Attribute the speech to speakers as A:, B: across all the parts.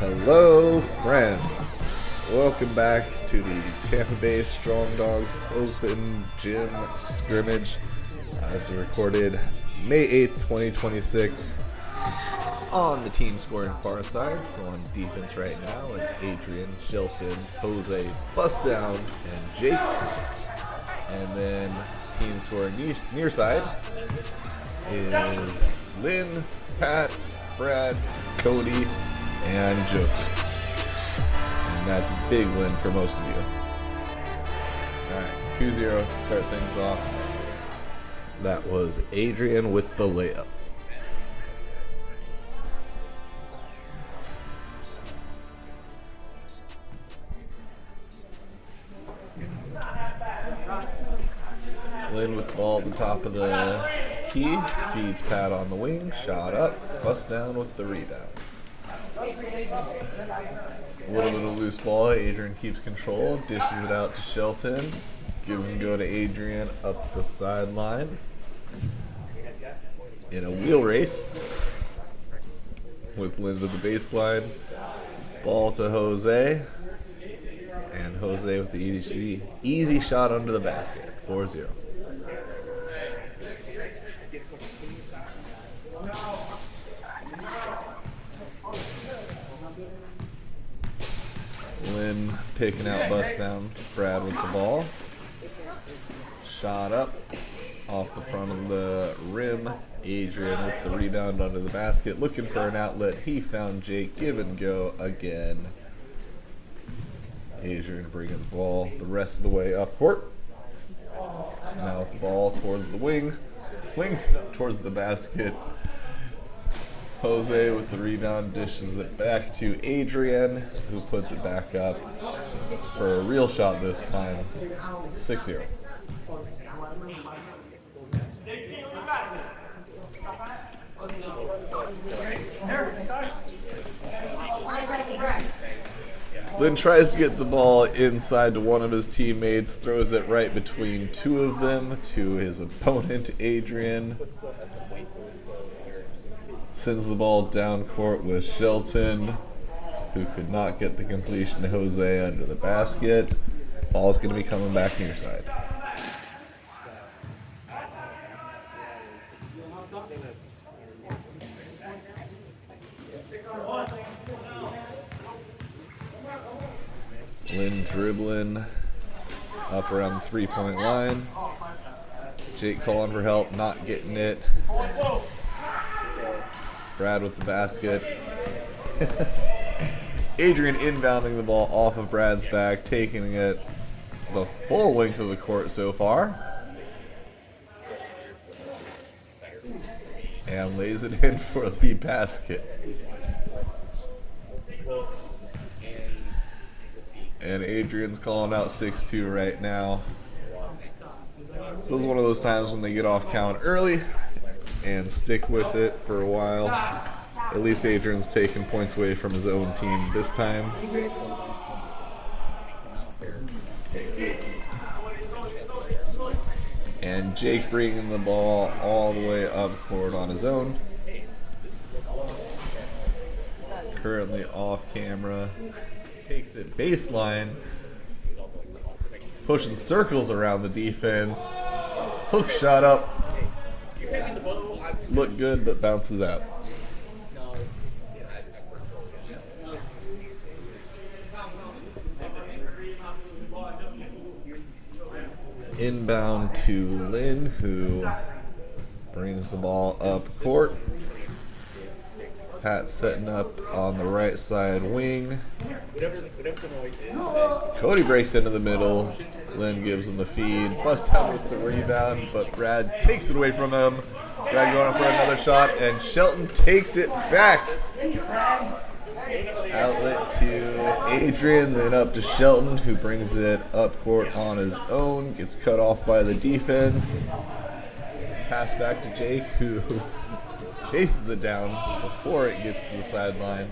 A: Hello, friends. Welcome back to the Tampa Bay Strong Dogs Open Gym Scrimmage. As recorded May 8th, 2026. On the team scoring far side, so on defense right now is Adrian, Shelton, Jose, Bust Down, and Jake. And then team scoring near side is Lynn, Pat, Brad, Cody, and Joseph. And that's a big win for most of you. Alright, 2-0 to start things off. That was Adrian with the layup. Lynn with the ball at the top of the key, feeds Pat on the wing, shot up, bust down with the rebound. A little bit of loose ball, Adrian keeps control, dishes it out to Shelton, give and go to Adrian up the sideline in a wheel race with Lynn to the baseline, ball to Jose, and Jose with the easy shot under the basket, 4-0. Lynn picking out bust down, Brad with the ball. Shot up off the front of the rim. Adrian with the rebound under the basket. Looking for an outlet. He found Jake. Give and go again. Adrian bringing the ball the rest of the way up court. Now with the ball towards the wing. Flings it up towards the basket. Jose with the rebound dishes it back to Adrian, who puts it back up for a real shot this time, 6-0. Lynn tries to get the ball inside to one of his teammates, throws it right between two of them to his opponent, Adrian. Sends the ball down court with Shelton, who could not get the completion to Jose under the basket. Ball's going to be coming back near side. Lynn dribbling up around the three-point line. Jake calling for help, not getting it. Brad with the basket. Adrian inbounding the ball off of Brad's back, taking it the full length of the court so far. And lays it in for the basket. And Adrian's calling out 6-2 right now. So this is one of those times when they get off count early and stick with it for a while. At least Adrian's taking points away from his own team this time. And Jake bringing the ball all the way up court on his own. Currently off camera. Takes it baseline. Pushing circles around the defense. Hook shot up. Look good, but bounces out. Inbound to Lynn, who brings the ball up court. Pat setting up on the right side wing. Cody breaks into the middle. Lynn gives him the feed. Bust out with the rebound, but Brad takes it away from him. Brad going for another shot, and Shelton takes it back. Outlet to Adrian, then up to Shelton, who brings it up court on his own. Gets cut off by the defense. Pass back to Jake, who chases it down before it gets to the sideline.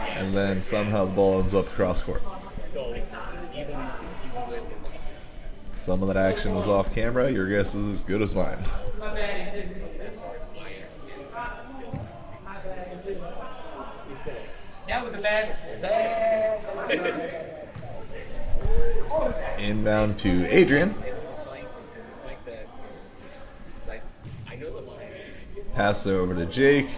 A: And then somehow the ball ends up across court. Some of that action was off camera. Your guess is as good as mine.
B: That was a bad.
A: Inbound to Adrian. Pass it over to Jake.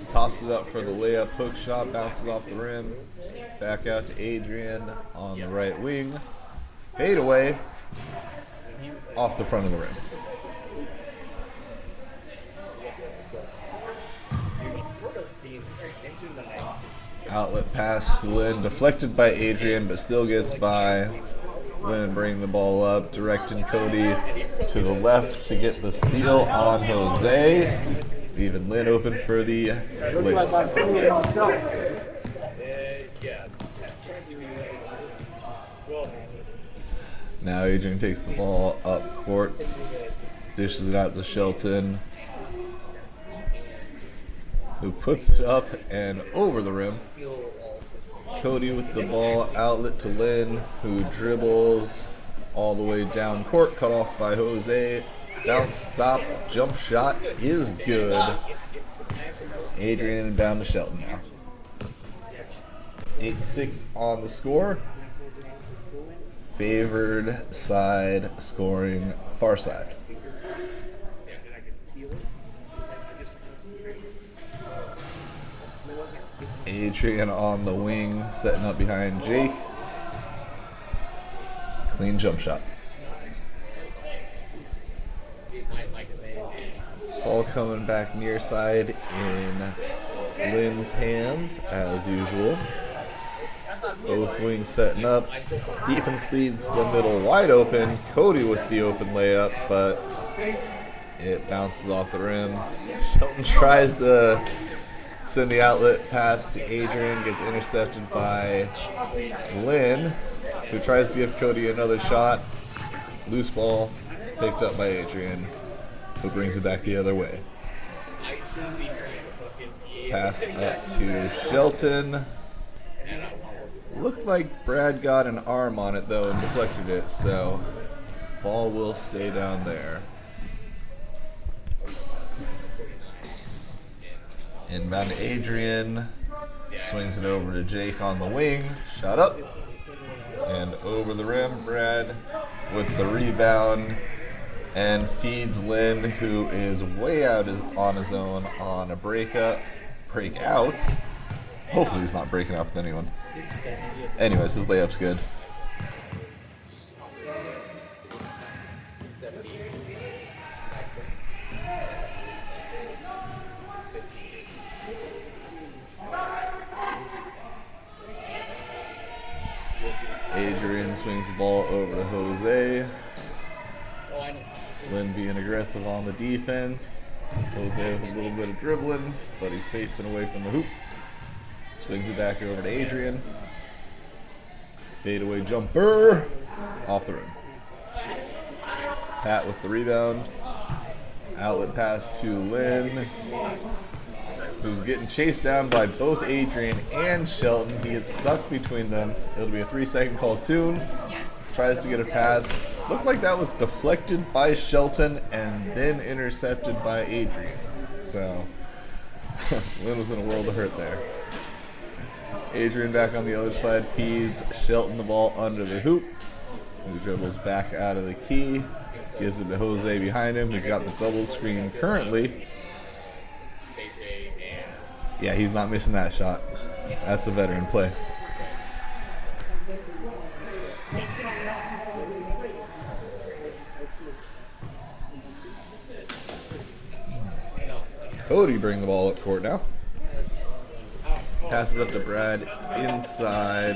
A: Tosses it up for the layup, hook shot, bounces off the rim. Back out to Adrian on the right wing. Fade away. Off the front of the rim. Outlet pass to Lynn, deflected by Adrian, but still gets by. Lynn bringing the ball up, directing Cody to the left to get the seal on Jose, leaving Lynn open for the layup. Now Adrian takes the ball up court, dishes it out to Shelton, who puts it up and over the rim. Cody with the ball, outlet to Lynn, who dribbles all the way down court, cut off by Jose. Bounce, stop, jump shot is good. Adrian inbound to Shelton now. 8-6 on the score. Favored side scoring far side. Adrian on the wing, setting up behind Jake. Clean jump shot. Ball coming back near side in Lynn's hands, as usual. Both wings setting up. Defense leads the middle wide open. Cody with the open layup, but it bounces off the rim. Shelton tries to send the outlet pass to Adrian, gets intercepted by Lynn, who tries to give Cody another shot. Loose ball, picked up by Adrian, who brings it back the other way. Pass up to Shelton. Looked like Brad got an arm on it though and deflected it, so ball will stay down there. Inbound to Adrian, swings it over to Jake on the wing, shot up, and over the rim. Brad with the rebound and feeds Lynn, who is way out on his own on a break out. Hopefully he's not breaking up with anyone. Anyways, his layup's good. Adrian swings the ball over to Jose. Lynn being aggressive on the defense. Jose with a little bit of dribbling, but he's facing away from the hoop. Swings it back over to Adrian. Fadeaway jumper. Off the rim. Pat with the rebound. Outlet pass to Lynn, who's getting chased down by both Adrian and Shelton. He gets stuck between them. It'll be a 3-second call soon. Tries to get a pass. Looked like that was deflected by Shelton and then intercepted by Adrian. So, Lynn was in a world of hurt there. Adrian back on the other side feeds Shelton the ball under the hoop, who dribbles back out of the key. Gives it to Jose behind him, who's got the double screen currently. Yeah, he's not missing that shot. That's a veteran play. Cody bringing the ball up court now. Passes up to Brad inside,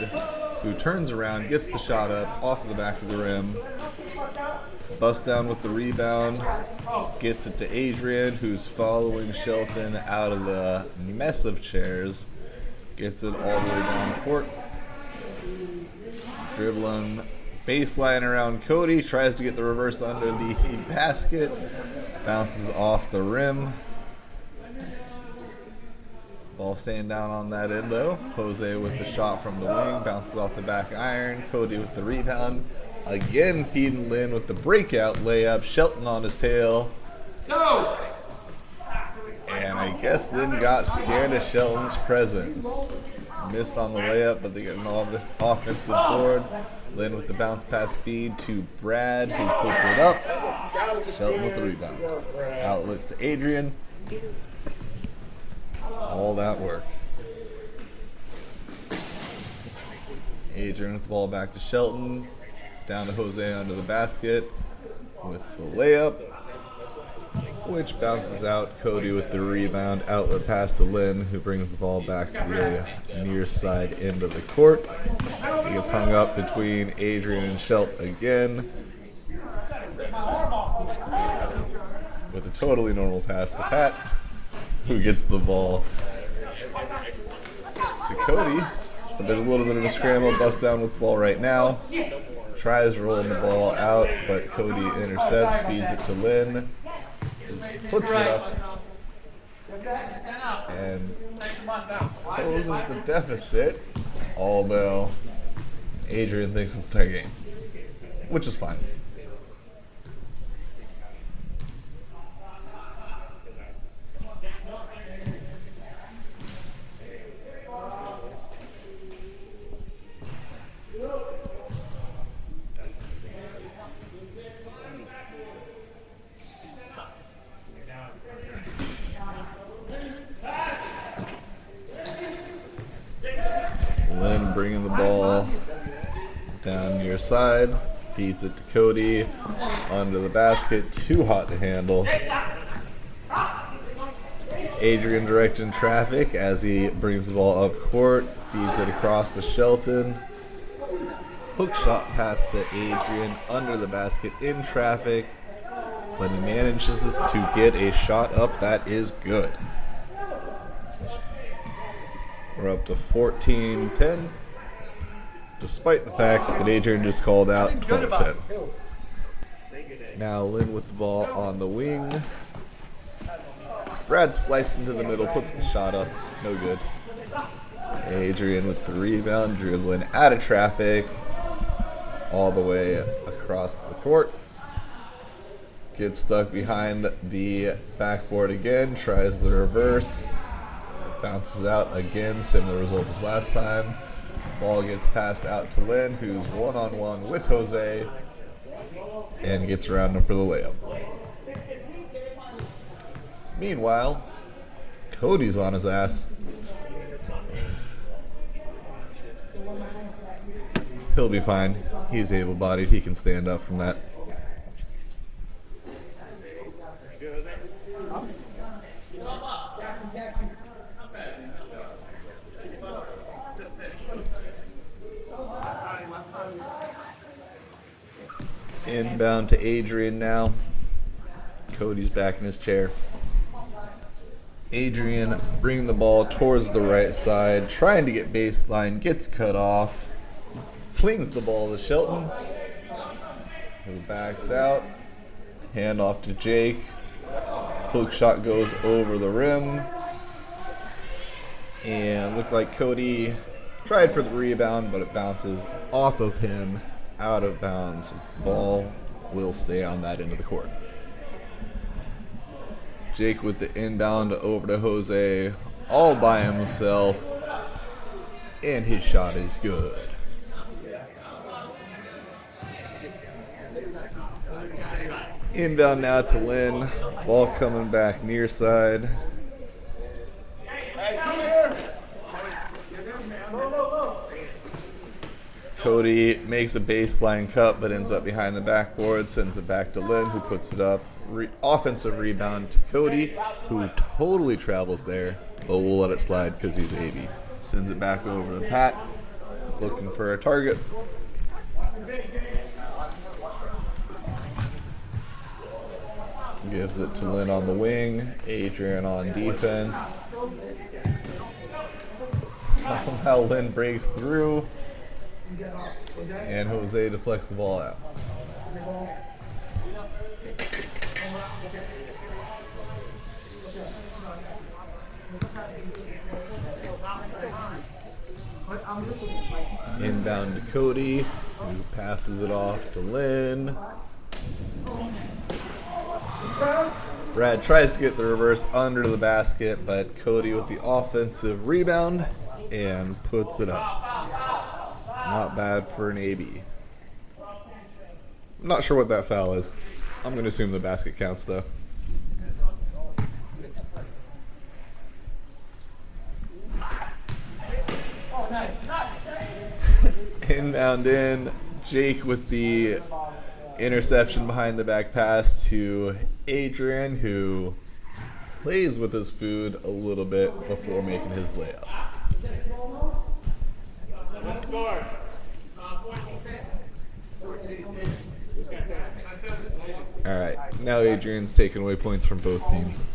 A: who turns around, gets the shot up off the back of the rim. Bust down with the rebound. Gets it to Adrian, who's following Shelton out of the mess of chairs. Gets it all the way down court. Dribbling baseline around Cody. Tries to get the reverse under the basket. Bounces off the rim. Ball staying down on that end though. Jose with the shot from the wing. Bounces off the back iron. Cody with the rebound. Again feeding Lynn with the breakout layup. Shelton on his tail.
B: No!
A: And I guess guess Lynn got scared of Shelton's presence. Missed on the layup, but they get an offensive board. Lynn with the bounce pass feed to Brad, who puts it up. Shelton with the rebound. Outlet to Adrian. All that work. Adrian with the ball back to Shelton. Down to Jose under the basket with the layup, which bounces out. Cody with the rebound. Outlet pass to Lynn, who brings the ball back to the near side end of the court. He gets hung up between Adrian and Shelton again, with a totally normal pass to Pat, who gets the ball to Cody. But there's a little bit of a scramble, bust down with the ball right now. Tries rolling the ball out, but Cody intercepts, feeds it to Lynn, puts it up, and closes the deficit. Although Adrian thinks it's a tie game, which is fine. Lynn bringing the ball down near side, feeds it to Cody, under the basket, too hot to handle. Adrian directing traffic as he brings the ball up court, feeds it across to Shelton. Hook shot pass to Adrian, under the basket, in traffic, but he manages to get a shot up that is good. We're up to 14-10, despite the fact that Adrian just called out 12-10. Now Lynn with the ball on the wing. Brad sliced into the middle, puts the shot up, no good. Adrian with the rebound, dribbling out of traffic, all the way across the court. Gets stuck behind the backboard again, tries the reverse. Bounces out again, similar result as last time. Ball gets passed out to Lynn, who's one-on-one with Jose, and gets around him for the layup. Meanwhile, Cody's on his ass. He'll be fine. He's able-bodied. He can stand up from that. Inbound to Adrian now. Cody's back in his chair. Adrian bringing the ball towards the right side, trying to get baseline, gets cut off, flings the ball to Shelton, who backs out. Hand off to Jake. Hook shot goes over the rim. And looked like Cody tried for the rebound, but it bounces off of him, out of bounds. Ball will stay on that end of the court. Jake with the inbound over to Jose, all by himself, and his shot is good. Inbound now to Lynn, ball coming back near side. Cody makes a baseline cut, but ends up behind the backboard, sends it back to Lynn, who puts it up. Offensive rebound to Cody, who totally travels there, but we'll let it slide because he's AB. Sends it back over to Pat, looking for a target. Gives it to Lynn on the wing, Adrian on defense. Somehow Lynn breaks through, and Jose deflects the ball out. Inbound to Cody, who passes it off to Lynn. Brad tries to get the reverse under the basket, but Cody with the offensive rebound and puts it up. Not bad for an AB. I'm not sure what that foul is. I'm going to assume the basket counts, though. Inbound in. Jake with the interception behind the back pass to Adrian, who plays with his food a little bit before making his layup. All right, now Adrian's taking away points from both teams.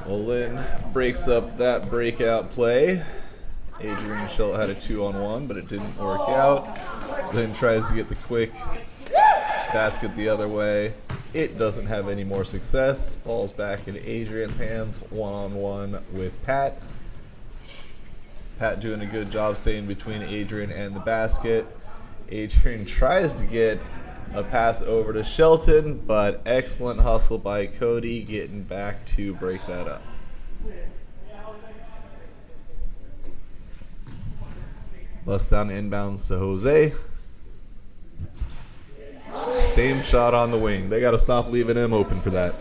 A: Well, Lynn breaks up that breakout play. Adrian Schultz had a 2-on-1, but it didn't work out. Lynn tries to get the quick basket the other way. It doesn't have any more success. Ball's back in Adrian's hands, 1-on-1 with Pat. Pat doing a good job staying between Adrian and the basket. Adrian tries to get a pass over to Shelton, but excellent hustle by Cody getting back to break that up. Bust down inbounds to Jose. Same shot on the wing. They got to stop leaving him open for that.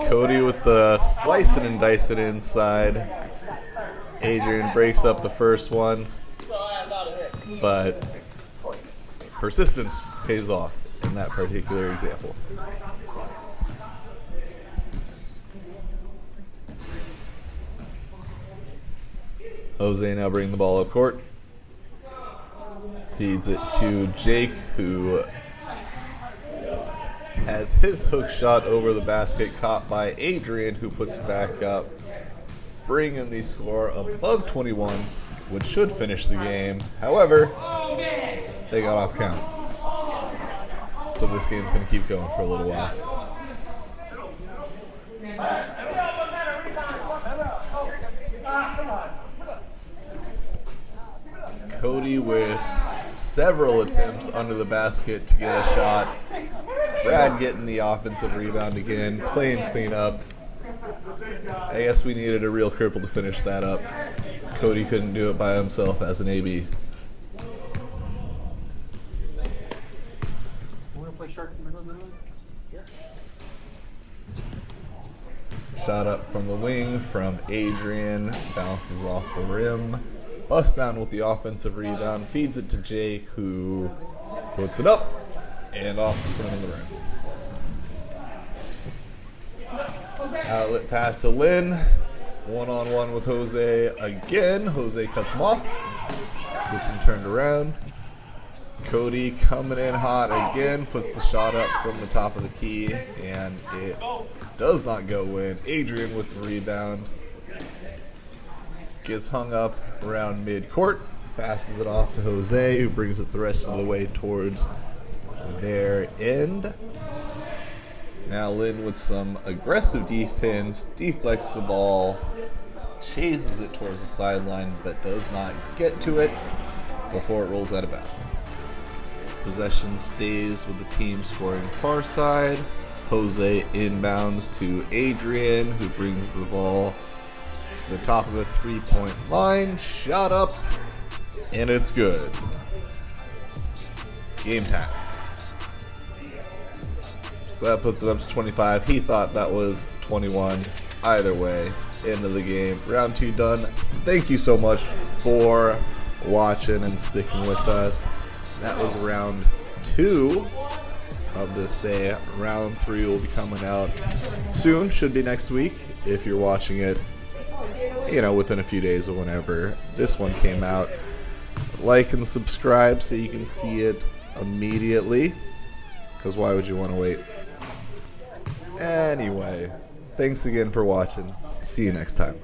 A: Cody with the slicing and dicing inside. Adrian breaks up the first one, but persistence pays off in that particular example. Jose now bringing the ball up court. Feeds it to Jake, who has his hook shot over the basket caught by Adrian, who puts it back up, bringing the score above 21, which should finish the game. However, they got off count. So this game's going to keep going for a little while. Cody with several attempts under the basket to get a shot. Brad getting the offensive rebound again, playing cleanup. I guess we needed a real cripple to finish that up. Cody couldn't do it by himself as an AB. Shot up from the wing from Adrian, bounces off the rim. Bust down with the offensive rebound, feeds it to Jake, who puts it up and off the front of the rim. Outlet pass to Lynn. 1-on-1 with Jose again. Jose cuts him off. Gets him turned around. Cody coming in hot again. Puts the shot up from the top of the key. And it does not go in. Adrian with the rebound. Gets hung up around mid-court. Passes it off to Jose, who brings it the rest of the way towards their end. Now Lynn with some aggressive defense, deflects the ball, chases it towards the sideline, but does not get to it before it rolls out of bounds. Possession stays with the team scoring far side. Jose inbounds to Adrian, who brings the ball to the top of the three-point line. Shot up, and it's good. Game time. So that puts it up to 25. He thought that was 21. Either way, end of the game. Round 2 done. Thank you so much for watching and sticking with us. That was round 2 of this day. Round 3 will be coming out soon. Should be next week if you're watching it, within a few days of whenever this one came out. Like and subscribe so you can see it immediately, because why would you want to wait? Anyway, thanks again for watching. See you next time.